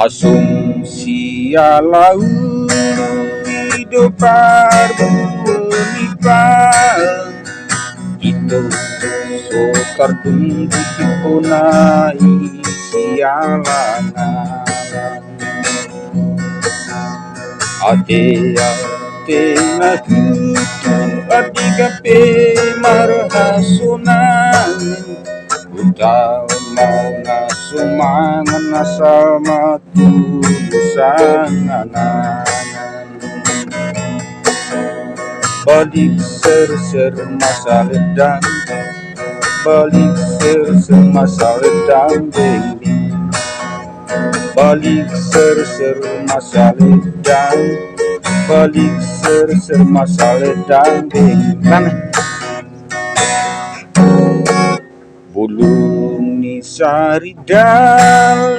Asumsia laulu hidup berbunyipan itu sukar tunggu dipunai sialangan ate nagutu adigape marhasunan utama ngasumangan asal matulusanganan balik ser masa ledang balik ser masa ledang ding balik ser masa ledang balik ser masa ledang ding bulung ni sarida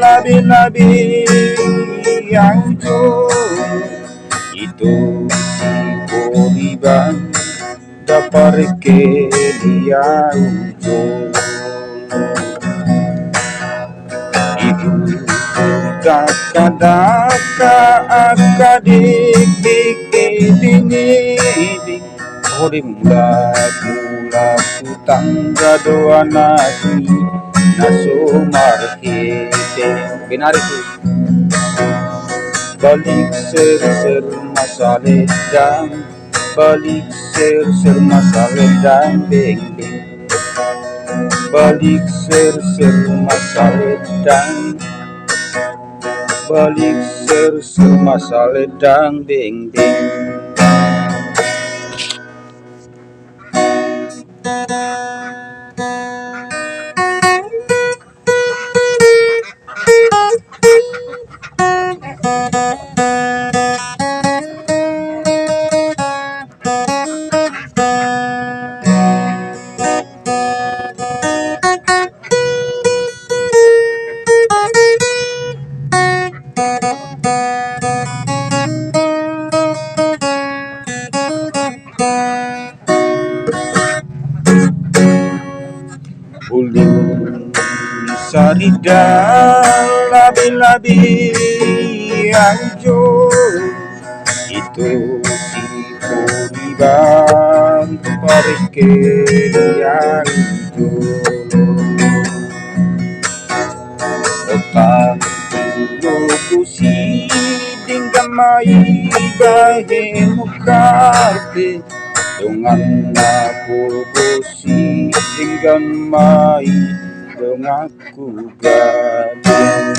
labi-labi yang itu Bang dapat ke dia ujung ibu daka akadik ini mula tangga doa nasi nasumarhite benar itu balik ser masa ledang balik ser masa ledang bing balik ser masa ledang balik ser masa ledang bing ulun sarida labi-labi anjur itu si puriban parike yang otak dulu si dinggamai bahe mukarte dengan aku bosi dengan mai dengan aku gading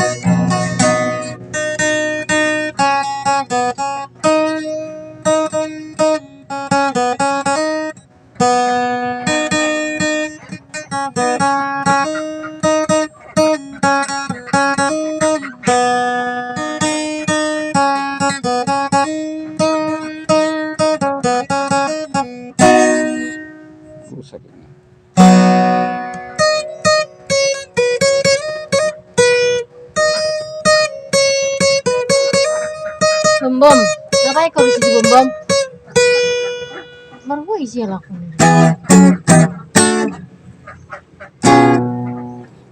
sakitnya. Bom, ngapain kau di situ bom? Baru gue isi laku.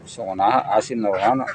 Sona asin lawan.